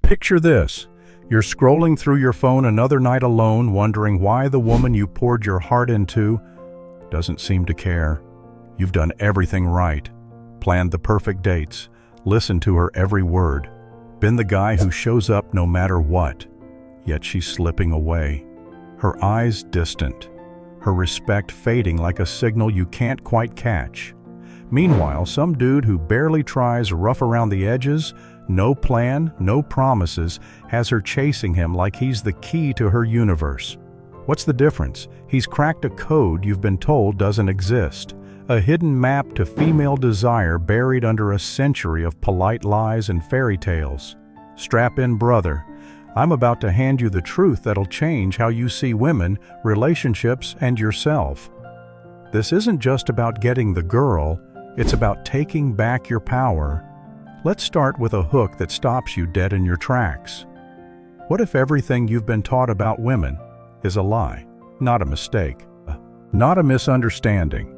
Picture this. You're scrolling through your phone another night alone, wondering why the woman you poured your heart into doesn't seem to care. You've done everything right. Planned the perfect dates. Listened to her every word. Been the guy who shows up no matter what. Yet she's slipping away. Her eyes distant. Her respect fading like a signal you can't quite catch. Meanwhile, some dude who barely tries rough around the edges, no plan, no promises, has her chasing him like he's the key to her universe. What's the difference? He's cracked a code you've been told doesn't exist. A hidden map to female desire buried under a century of polite lies and fairy tales. Strap in, brother. I'm about to hand you the truth that'll change how you see women, relationships, and yourself. This isn't just about getting the girl, it's about taking back your power. Let's start with a hook that stops you dead in your tracks. What if everything you've been taught about women is a lie, not a mistake, not a misunderstanding,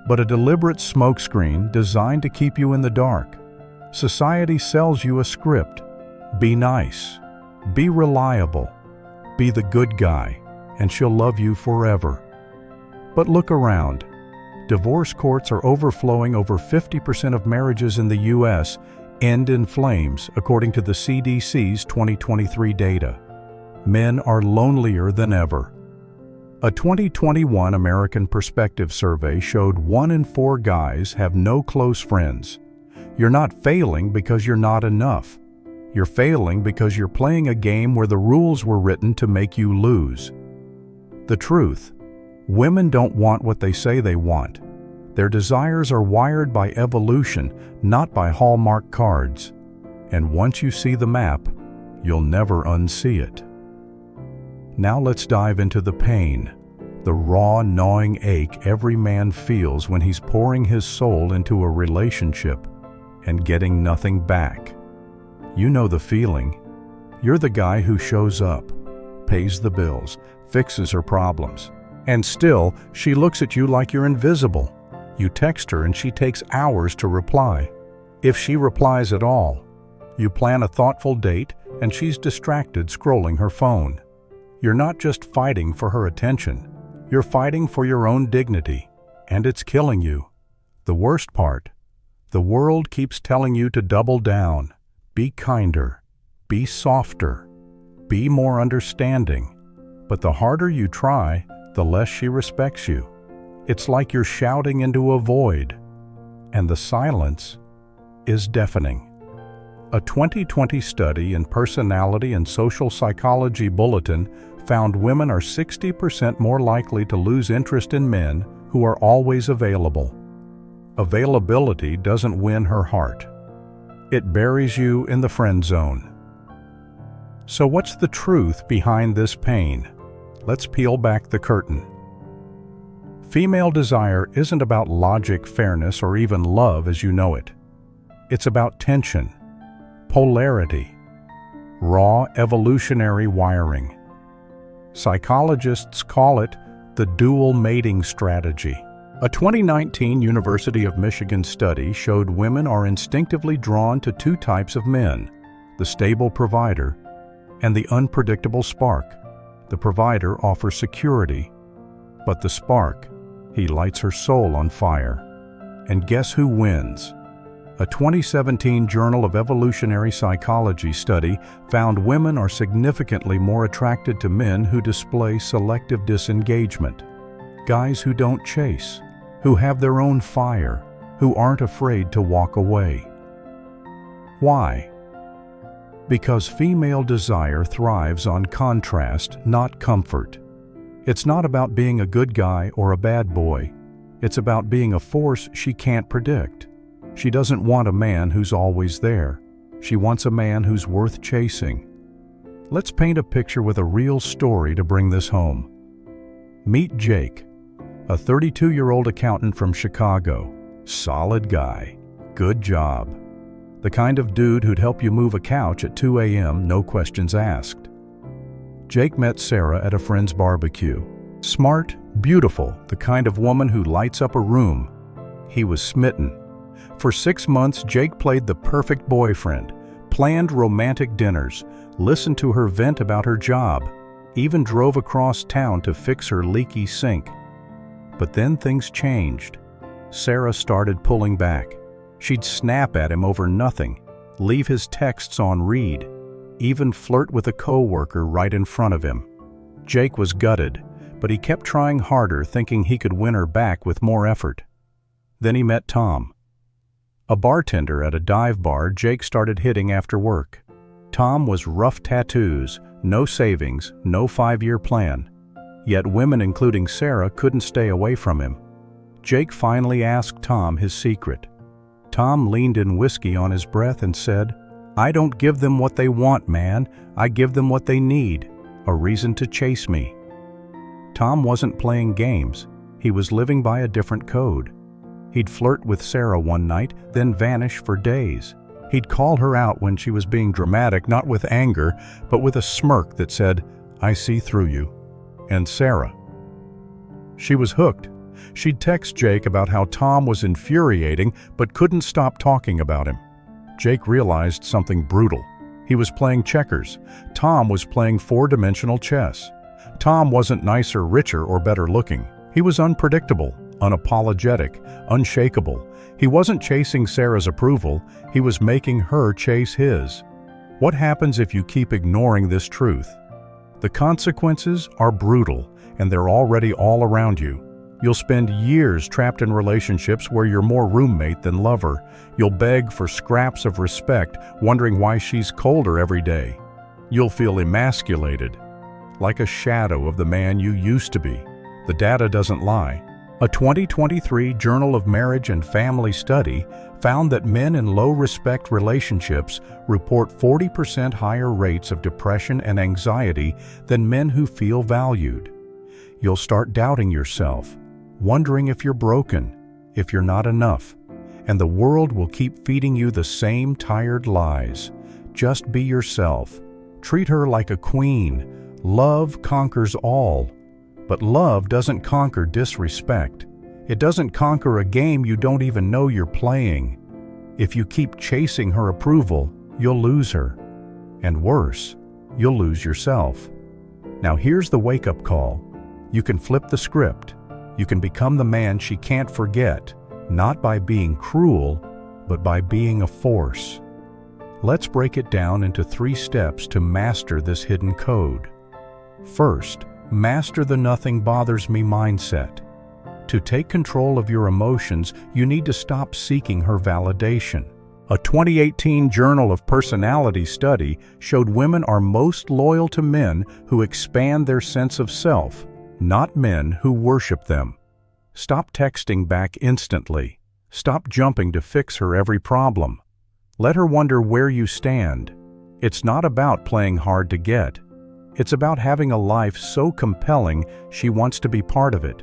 but a deliberate smokescreen designed to keep you in the dark? Society sells you a script. Be nice, be reliable, be the good guy, and she'll love you forever. But look around. Divorce courts are overflowing. Over 50% of marriages in the U.S. end in flames, according to the CDC's 2023 data. Men are lonelier than ever. A 2021 American Perspective survey showed 1 in 4 guys have no close friends. You're not failing because you're not enough. You're failing because you're playing a game where the rules were written to make you lose. The truth: women don't want what they say they want. Their desires are wired by evolution, not by Hallmark cards. And once you see the map, you'll never unsee it. Now let's dive into the pain, the raw, gnawing ache every man feels when he's pouring his soul into a relationship and getting nothing back. You know the feeling. You're the guy who shows up, pays the bills, fixes her problems, and still she looks at you like you're invisible. You text her and she takes hours to reply. If she replies at all, you plan a thoughtful date and she's distracted scrolling her phone. You're not just fighting for her attention, you're fighting for your own dignity, and it's killing you. The worst part: the world keeps telling you to double down, be kinder, be softer, be more understanding. But the harder you try, the less she respects you. It's like you're shouting into a void, and the silence is deafening. A 2020 study in Personality and Social Psychology Bulletin found women are 60% more likely to lose interest in men who are always available. Availability doesn't win her heart. It buries you in the friend zone. So what's the truth behind this pain? Let's peel back the curtain. Female desire isn't about logic, fairness, or even love as you know it. It's about tension, polarity, raw evolutionary wiring. Psychologists call it the dual mating strategy. A 2019 University of Michigan study showed women are instinctively drawn to 2 types of men: the stable provider and the unpredictable spark. The provider offers security, but the spark, he lights her soul on fire. And guess who wins? A 2017 Journal of Evolutionary Psychology study found women are significantly more attracted to men who display selective disengagement. Guys who don't chase, who have their own fire, who aren't afraid to walk away. Why? Because female desire thrives on contrast, not comfort. It's not about being a good guy or a bad boy. It's about being a force she can't predict. She doesn't want a man who's always there. She wants a man who's worth chasing. Let's paint a picture with a real story to bring this home. Meet Jake, a 32-year-old accountant from Chicago. Solid guy, good job. The kind of dude who'd help you move a couch at 2 a.m., no questions asked. Jake met Sarah at a friend's barbecue. Smart, beautiful, the kind of woman who lights up a room. He was smitten. For 6 months, Jake played the perfect boyfriend, planned romantic dinners, listened to her vent about her job, even drove across town to fix her leaky sink. But then things changed. Sarah started pulling back. She'd snap at him over nothing, leave his texts on read, even flirt with a coworker right in front of him. Jake was gutted, but he kept trying harder, thinking he could win her back with more effort. Then he met Tom. A bartender at a dive bar Jake started hitting after work. Tom was rough tattoos, no savings, no 5-year plan. Yet women, including Sarah, couldn't stay away from him. Jake finally asked Tom his secret. Tom leaned in whiskey on his breath and said, "I don't give them what they want, man. I give them what they need, a reason to chase me." Tom wasn't playing games. He was living by a different code. He'd flirt with Sarah one night, then vanish for days. He'd call her out when she was being dramatic, not with anger, but with a smirk that said, "I see through you." And Sarah? She was hooked. She'd text Jake about how Tom was infuriating, but couldn't stop talking about him. Jake realized something brutal. He was playing checkers. Tom was playing 4-dimensional chess. Tom wasn't nicer, richer, or better looking. He was unpredictable, unapologetic, unshakable. He wasn't chasing Sarah's approval. He was making her chase his. What happens if you keep ignoring this truth? The consequences are brutal, and they're already all around you. You'll spend years trapped in relationships where you're more roommate than lover. You'll beg for scraps of respect, wondering why she's colder every day. You'll feel emasculated, like a shadow of the man you used to be. The data doesn't lie. A 2023 Journal of Marriage and Family study found that men in low-respect relationships report 40% higher rates of depression and anxiety than men who feel valued. You'll start doubting yourself, wondering if you're broken, if you're not enough, and the world will keep feeding you the same tired lies. Just be yourself. Treat her like a queen. Love conquers all. But love doesn't conquer disrespect. It doesn't conquer a game you don't even know you're playing. If you keep chasing her approval, you'll lose her. And worse, you'll lose yourself. Now here's the wake-up call. You can flip the script. You can become the man she can't forget, not by being cruel, but by being a force. Let's break it down into 3 steps to master this hidden code. First, master the nothing bothers me mindset. To take control of your emotions, you need to stop seeking her validation. A 2018 Journal of Personality study showed women are most loyal to men who expand their sense of self, not men who worship them. Stop texting back instantly. Stop jumping to fix her every problem. Let her wonder where you stand. It's not about playing hard to get. It's about having a life so compelling she wants to be part of it.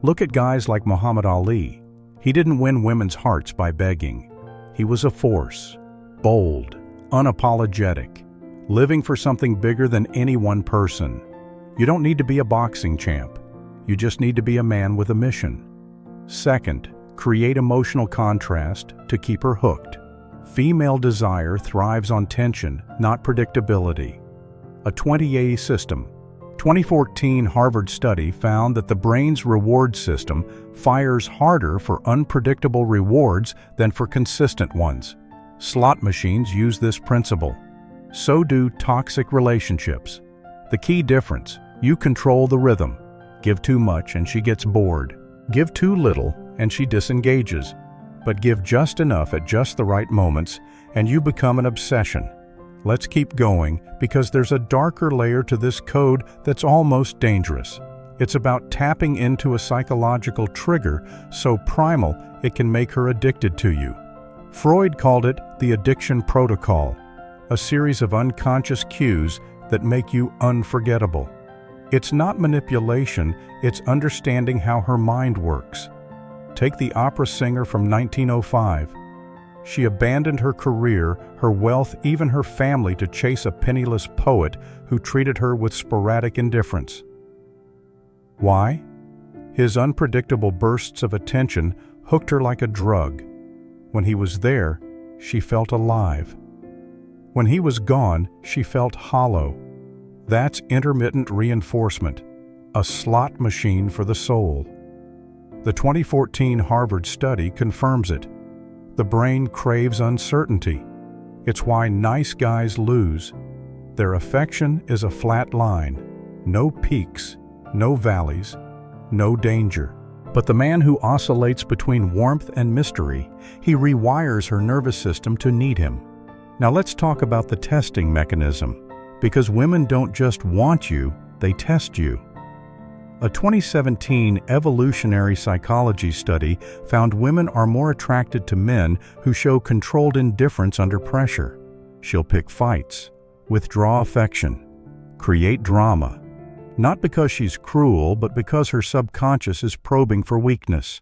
Look at guys like Muhammad Ali. He didn't win women's hearts by begging. He was a force, bold, unapologetic, living for something bigger than any one person. You don't need to be a boxing champ. You just need to be a man with a mission. Second, create emotional contrast to keep her hooked. Female desire thrives on tension, not predictability. A 20A system. 2014 Harvard study found that the brain's reward system fires harder for unpredictable rewards than for consistent ones. Slot machines use this principle. So do toxic relationships. The key difference: you control the rhythm. Give too much and she gets bored. Give too little and she disengages. But give just enough at just the right moments and you become an obsession. Let's keep going because there's a darker layer to this code that's almost dangerous. It's about tapping into a psychological trigger so primal it can make her addicted to you. Freud called it the addiction protocol, a series of unconscious cues that make you unforgettable. It's not manipulation, it's understanding how her mind works. Take the opera singer from 1905. She abandoned her career, her wealth, even her family to chase a penniless poet who treated her with sporadic indifference. Why? His unpredictable bursts of attention hooked her like a drug. When he was there, she felt alive. When he was gone, she felt hollow. That's intermittent reinforcement, a slot machine for the soul. The 2014 Harvard study confirms it. The brain craves uncertainty. It's why nice guys lose. Their affection is a flat line. No peaks, no valleys, no danger. But the man who oscillates between warmth and mystery, he rewires her nervous system to need him. Now let's talk about the testing mechanism, because women don't just want you, they test you. A 2017 evolutionary psychology study found women are more attracted to men who show controlled indifference under pressure. She'll pick fights, withdraw affection, create drama. Not because she's cruel, but because her subconscious is probing for weakness.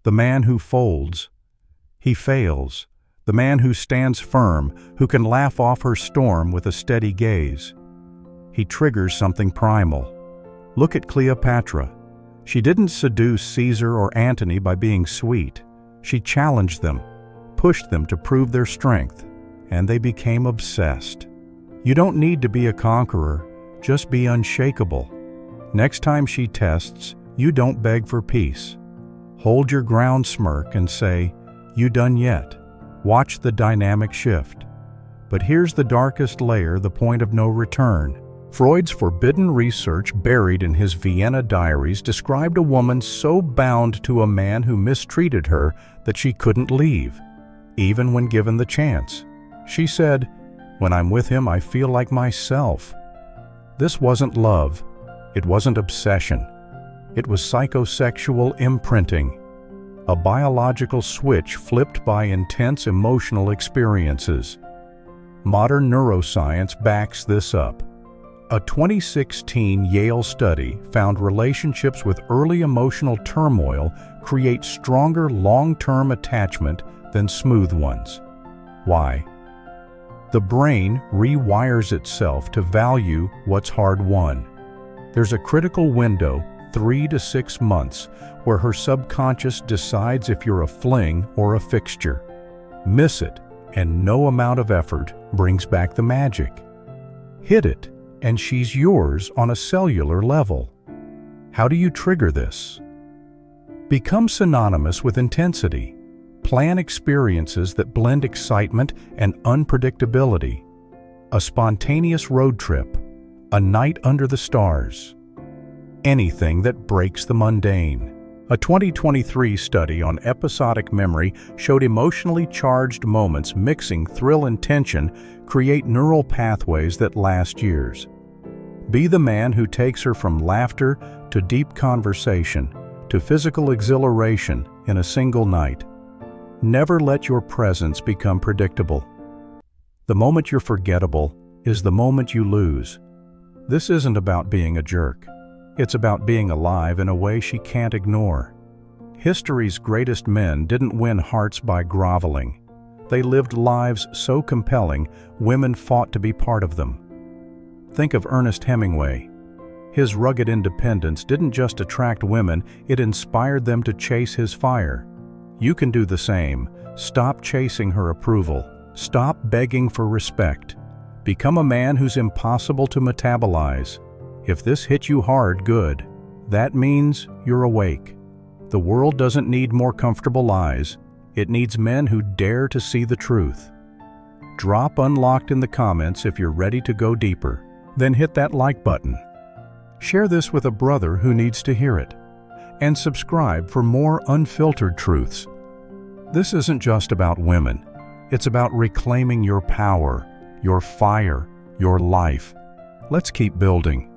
The man who folds, he fails. The man who stands firm, who can laugh off her storm with a steady gaze. He triggers something primal. Look at Cleopatra. She didn't seduce Caesar or Antony by being sweet. She challenged them, pushed them to prove their strength, and they became obsessed. You don't need to be a conqueror, just be unshakable. Next time she tests, you don't beg for peace. Hold your ground smirk and say, "You done yet?" Watch the dynamic shift. But here's the darkest layer, the point of no return. Freud's forbidden research buried in his Vienna diaries described a woman so bound to a man who mistreated her that she couldn't leave, even when given the chance. She said, "When I'm with him, I feel like myself." This wasn't love. It wasn't obsession. It was psychosexual imprinting, a biological switch flipped by intense emotional experiences. Modern neuroscience backs this up. A 2016 Yale study found relationships with early emotional turmoil create stronger long-term attachment than smooth ones. Why? The brain rewires itself to value what's hard-won. There's a critical window, 3 to 6 months, where her subconscious decides if you're a fling or a fixture. Miss it, and no amount of effort brings back the magic. Hit it, and she's yours on a cellular level. How do you trigger this? Become synonymous with intensity. Plan experiences that blend excitement and unpredictability. A spontaneous road trip, a night under the stars. Anything that breaks the mundane. A 2023 study on episodic memory showed emotionally charged moments mixing thrill and tension create neural pathways that last years. Be the man who takes her from laughter to deep conversation to physical exhilaration in a single night. Never let your presence become predictable. The moment you're forgettable is the moment you lose. This isn't about being a jerk. It's about being alive in a way she can't ignore. History's greatest men didn't win hearts by groveling. They lived lives so compelling, women fought to be part of them. Think of Ernest Hemingway. His rugged independence didn't just attract women, it inspired them to chase his fire. You can do the same. Stop chasing her approval. Stop begging for respect. Become a man who's impossible to metabolize. If this hit you hard, good. That means you're awake. The world doesn't need more comfortable lies. It needs men who dare to see the truth. Drop unlocked in the comments if you're ready to go deeper. Then hit that like button. Share this with a brother who needs to hear it. And subscribe for more unfiltered truths. This isn't just about women. It's about reclaiming your power, your fire, your life. Let's keep building.